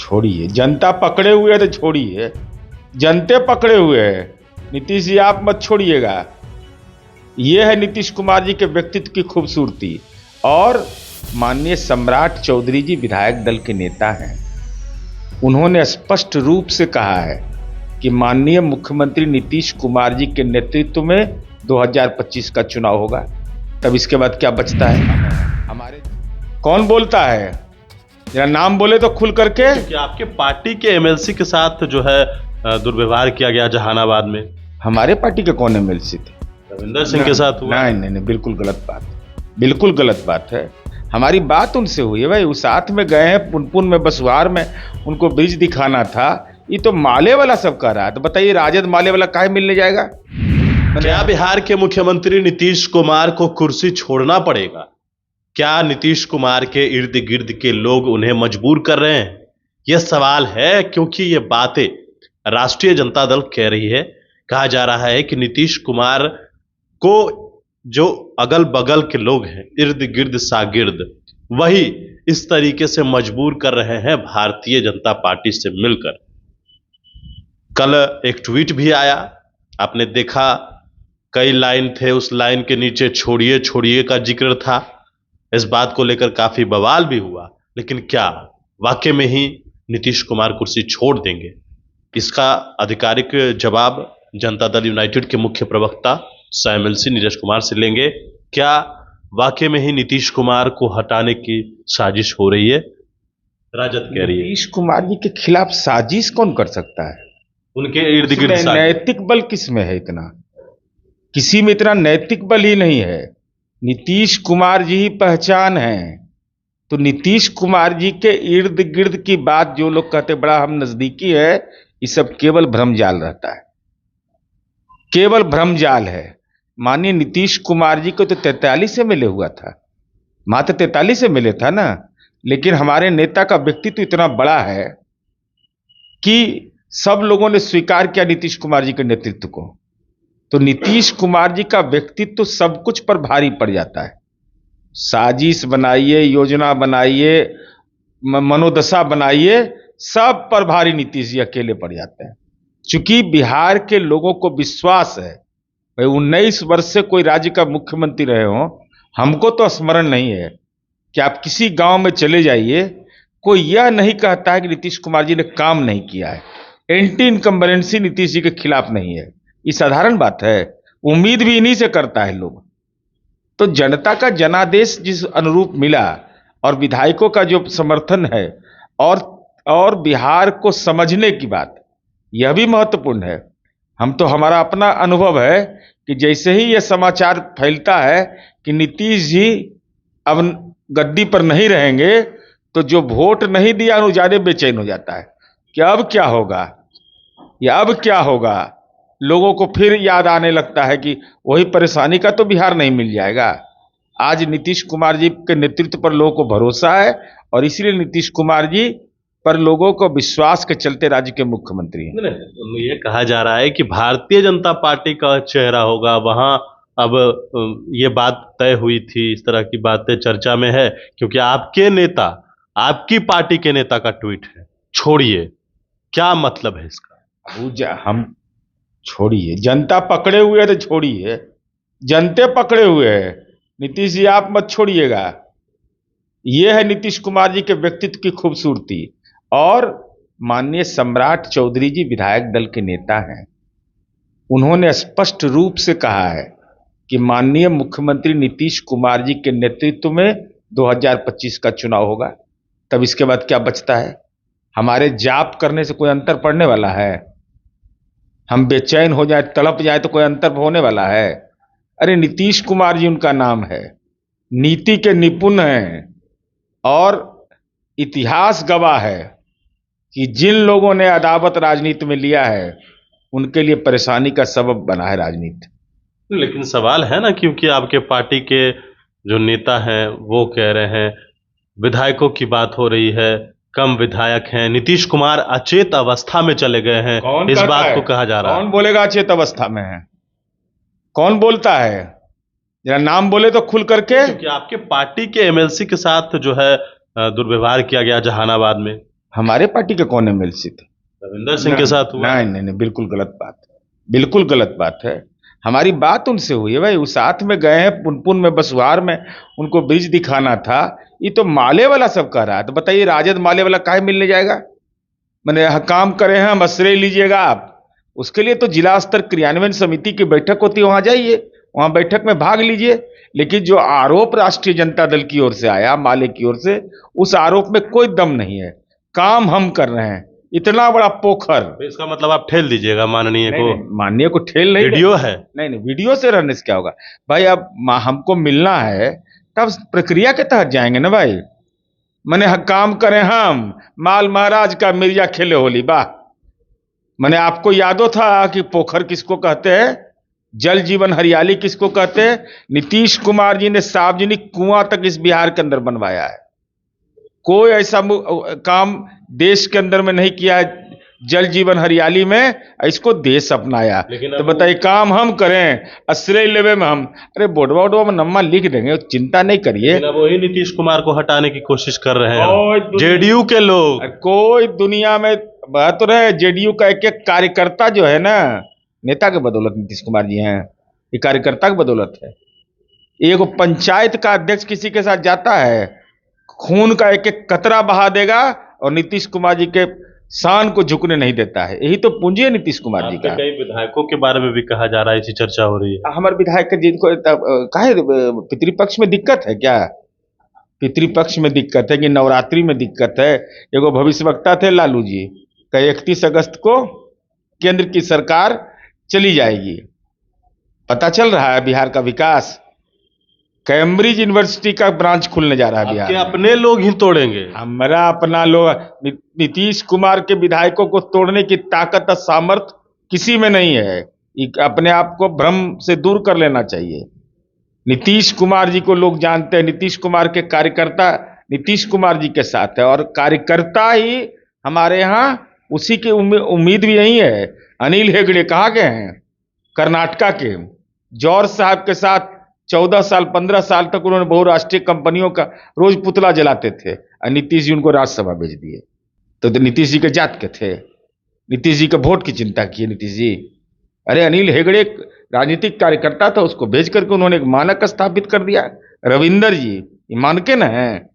छोड़िए, जनता पकड़े हुए है तो छोड़िए, जनते पकड़े हुए हैं। नीतीश जी आप मत छोड़िएगा। ये है नीतीश कुमार जी के व्यक्तित्व की खूबसूरती। और माननीय सम्राट चौधरी जी विधायक दल के नेता हैं। उन्होंने स्पष्ट रूप से कहा है कि माननीय मुख्यमंत्री नीतीश कुमार जी के नेतृत्व में 2025 का चुनाव होगा। तब इसके बाद क्या बचता है? हमारे कौन बोलता है? जरा नाम बोले तो खुल करके। क्योंकि आपके पार्टी के एमएलसी के साथ जो है दुर्व्यवहार किया गया जहानाबाद में। हमारे पार्टी के कौन एमएलसी थे? रविंदर सिंह के साथ हुआ। नहीं, बिल्कुल गलत बात, बिल्कुल गलत बात है। हमारी बात उनसे हुई है भाई, वो साथ में गए हैं पुनपुन में, बसवार में, उनको ब्रिज दिखाना था। ये तो माले वाला सब कर रहा है। तो बताइए राजद माले वाला काहे मिलने जाएगा? क्या बिहार के मुख्यमंत्री नीतीश कुमार को कुर्सी छोड़ना पड़ेगा? क्या नीतीश कुमार के इर्द गिर्द के लोग उन्हें मजबूर कर रहे हैं? यह सवाल है, क्योंकि ये बातें राष्ट्रीय जनता दल कह रही है। कहा जा रहा है कि नीतीश कुमार को जो अगल बगल के लोग हैं, इर्द गिर्द शागिर्द, वही इस तरीके से मजबूर कर रहे हैं भारतीय जनता पार्टी से मिलकर। कल एक ट्वीट भी आया, आपने देखा, कई लाइन थे, उस लाइन के नीचे छोड़िए छोड़िए का जिक्र था। इस बात को लेकर काफी बवाल भी हुआ। लेकिन क्या वाकई में ही नीतीश कुमार कुर्सी छोड़ देंगे? इसका आधिकारिक जवाब जनता दल यूनाइटेड के मुख्य प्रवक्ता एमएलसी नीरज कुमार से लेंगे। क्या वाकई में ही नीतीश कुमार को हटाने की साजिश हो रही है? राजद कह रही है। नीतीश कुमार जी के खिलाफ साजिश कौन कर सकता है? उनके इर्द गिर्द नैतिक बल किस में है? इतना किसी में इतना नैतिक बल ही नहीं है। नीतीश कुमार जी ही पहचान है। तो नीतीश कुमार जी के इर्द गिर्द की बात जो लोग कहते बड़ा हम नजदीकी है, ये सब केवल भ्रमजाल रहता है, केवल भ्रमजाल है। माननीय नीतीश कुमार जी को तो 43 से मिले हुआ था, मात्र 43 से मिले था ना। लेकिन हमारे नेता का व्यक्तित्व इतना बड़ा है कि सब लोगों ने स्वीकार किया नीतीश कुमार जी के नेतृत्व को। तो नीतीश कुमार जी का व्यक्तित्व सब कुछ पर भारी पड़ जाता है। साजिश बनाइए, योजना बनाइए, मनोदशा बनाइए, सब पर भारी नीतीश जी अकेले पड़ जाते हैं। चूंकि बिहार के लोगों को विश्वास है, भाई 19 वर्ष से कोई राज्य का मुख्यमंत्री रहे हो, हमको तो स्मरण नहीं है कि आप किसी गांव में चले जाइए, कोई यह नहीं कहता है कि नीतीश कुमार जी ने काम नहीं किया है। एंटी इनकम्बरेंसी नीतीश जी के खिलाफ नहीं है, ये साधारण बात है। उम्मीद भी इन्हीं से करता है लोग। तो जनता का जनादेश जिस अनुरूप मिला और विधायकों का जो समर्थन है और बिहार को समझने की बात, यह भी महत्वपूर्ण है। हम तो हमारा अपना अनुभव है कि जैसे ही यह समाचार फैलता है कि नीतीश जी अब गद्दी पर नहीं रहेंगे, तो जो वोट नहीं दिया वो ज्यादा बेचैन हो जाता है कि अब क्या होगा, या अब क्या होगा। लोगों को फिर याद आने लगता है कि वही परेशानी का तो बिहार नहीं मिल जाएगा। आज नीतीश कुमार जी के नेतृत्व पर लोगों को भरोसा है और इसीलिए नीतीश कुमार जी पर लोगों को विश्वास के चलते राज्य के मुख्यमंत्री हैं। ये कहा जा रहा है कि भारतीय जनता पार्टी का चेहरा होगा वहां। अब ये बात तय हुई थी, इस तरह की बातें चर्चा में है, क्योंकि आपके नेता, आपकी पार्टी के नेता का ट्वीट है, छोड़िए। क्या मतलब है इसका? हम छोड़िए, जनता पकड़े हुए है तो छोड़िए, जनते पकड़े हुए हैं। नीतीश जी आप मत छोड़िएगा। ये है नीतीश कुमार जी के व्यक्तित्व की खूबसूरती। और माननीय सम्राट चौधरी जी विधायक दल के नेता हैं। उन्होंने स्पष्ट रूप से कहा है कि माननीय मुख्यमंत्री नीतीश कुमार जी के नेतृत्व में 2025 का चुनाव होगा। तब इसके बाद क्या बचता है? हमारे जाप करने से कोई अंतर पड़ने वाला है? हम बेचैन हो जाए, तड़प जाए तो कोई अंतर होने वाला है? अरे नीतीश कुमार जी उनका नाम है, नीति के निपुण हैं और इतिहास गवाह है कि जिन लोगों ने अदावत राजनीति में लिया है उनके लिए परेशानी का सबब बना है राजनीति। लेकिन सवाल है ना, क्योंकि आपके पार्टी के जो नेता हैं वो कह रहे हैं, विधायकों की बात हो रही है, कम विधायक हैं, नीतीश कुमार अचेत अवस्था में चले गए हैं, इस बात को कहा जा रहा है। कौन बोलेगा अचेत अवस्था में है? कौन बोलता है? जरा नाम बोले तो खुल करके। क्योंकि आपके पार्टी के एमएलसी के साथ जो है दुर्व्यवहार किया गया जहानाबाद में। हमारे पार्टी के कौन एमएलसी थे? रविंदर सिंह के साथ हुआ। नहीं नहीं नहीं, बिल्कुल गलत बात है, बिल्कुल गलत बात है। हमारी बात उनसे हुई है भाई, वो साथ में गए हैं पुनपुन में, बसवार में, उनको ब्रिज दिखाना था। ये तो माले वाला सब कह रहा है, तो बताइए राजद माले वाला काहे मिलने जाएगा? मैंने काम करे हैं, हम आश्रय लीजिएगा आप। उसके लिए तो जिला स्तर क्रियान्वयन समिति की बैठक होती है, वहां जाइए, वहां बैठक में भाग लीजिए। लेकिन जो आरोप राष्ट्रीय जनता दल की ओर से आया, माले की ओर से, उस आरोप में कोई दम नहीं है। काम हम कर रहे हैं, इतना बड़ा पोखर। इसका मतलब आप ठेल दीजिएगा माननीय को? माननीय को ठेल नहीं, वीडियो है। नहीं नहीं, वीडियो से रहने से क्या होगा भाई? अब हमको मिलना है तब प्रक्रिया के तहत जाएंगे ना भाई। मैंने काम करें हम, माल महाराज का मिर्जा खेले होली, वाह। मैंने आपको यादो था कि पोखर किसको कहते हैं, जल जीवन हरियाली किसको कहते हैं? नीतीश कुमार जी ने सार्वजनिक कुआं तक इस बिहार के अंदर बनवाया है। कोई ऐसा काम देश के अंदर में नहीं किया है जल जीवन हरियाली में, इसको देश अपनाया। तो बताइए काम हम करें, आश्रय लेवे में हम, अरे बोर्डवा वोडवा में नम्मा लिख देंगे, चिंता नहीं करिए। वही नीतीश कुमार को हटाने की कोशिश कर रहे हैं जेडीयू के लोग। कोई दुनिया में बात तो रहे, जेडीयू का एक एक कार्यकर्ता जो है ना, नेता के बदौलत नीतीश कुमार जी हैं, ये कार्यकर्ता की बदौलत है। एक पंचायत का अध्यक्ष किसी के साथ जाता है, खून का एक एक कतरा बहा देगा और नीतीश कुमार जी के शान को झुकने नहीं देता है। यही तो पूंजी है नीतीश कुमार जी का। कई विधायकों के बारे में भी कहा जा रहा है, ऐसी चर्चा हो रही है। हमारे विधायक जिनको काहे पितृपक्ष में दिक्कत है क्या? पितृपक्ष में दिक्कत है कि नवरात्रि में दिक्कत है? एगो भविष्यवक्ता थे लालू जी, का 31 अगस्त को केंद्र की सरकार चली जाएगी। पता चल रहा है बिहार का विकास, कैम्ब्रिज यूनिवर्सिटी का ब्रांच खुलने जा रहा है बिहार में। अपने लोग ही तोड़ेंगे? हमारा अपना लोग, नीतीश कुमार के विधायकों को तोड़ने की ताकत और सामर्थ्य किसी में नहीं है। अपने आप को भ्रम से दूर कर लेना चाहिए। नीतीश कुमार जी को लोग जानते हैं, नीतीश कुमार के कार्यकर्ता नीतीश कुमार जी के साथ है, और कार्यकर्ता ही हमारे यहाँ, उसी की उम्मीद भी यही है। अनिल हेगड़े कहाँ के हैं? कर्नाटका के। जॉर्ज साहब के साथ 14 साल 15 साल तक उन्होंने बहुराष्ट्रीय कंपनियों का रोज पुतला जलाते थे, और नीतीश जी उनको राज्यसभा भेज दिए। तो नीतीश जी के जात के थे, नीतीश जी के वोट की चिंता की नीतीश जी। अरे अनिल हेगड़े एक राजनीतिक कार्यकर्ता था, उसको भेज करके उन्होंने एक मानक स्थापित कर दिया। रविंदर जी ये मानके न है,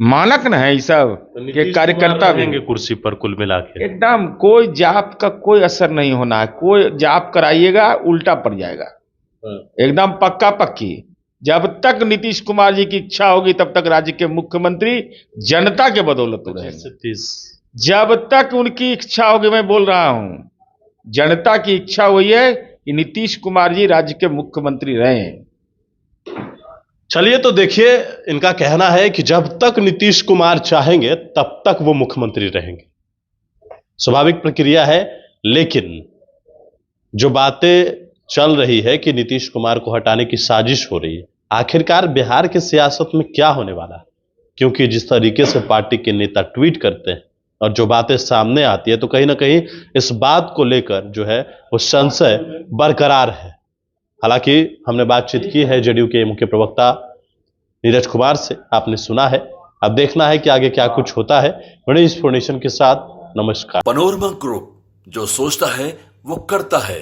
मानक न है ये सब के कार्यकर्ता भी कुर्सी पर कुल मिला के। एकदम कोई जाप का कोई असर नहीं होना है। कोई जाप कराइएगा उल्टा पड़ जाएगा, एकदम पक्का पक्की। जब तक नीतीश कुमार जी की इच्छा होगी तब तक राज्य के मुख्यमंत्री जनता के बदौलत रहेंगे। जब तक उनकी इच्छा होगी, मैं बोल रहा हूं, जनता की इच्छा हुई है कि नीतीश कुमार जी राज्य के मुख्यमंत्री रहें। चलिए, तो देखिए, इनका कहना है कि जब तक नीतीश कुमार चाहेंगे तब तक वो मुख्यमंत्री रहेंगे। स्वाभाविक प्रक्रिया है, लेकिन जो बातें चल रही है कि नीतीश कुमार को हटाने की साजिश हो रही है, आखिरकार बिहार की सियासत में क्या होने वाला है? क्योंकि जिस तरीके से पार्टी के नेता ट्वीट करते हैं और जो बातें सामने आती है, तो कहीं ना कहीं इस बात को लेकर जो है वो संशय बरकरार है। हालांकि हमने बातचीत की है जेडीयू के मुख्य प्रवक्ता नीरज कुमार से, आपने सुना है। अब देखना है कि आगे क्या कुछ होता है। गणेश फोर्नेशन के साथ नमस्कार। पनोरमा ग्रुप, जो सोचता है वो करता है।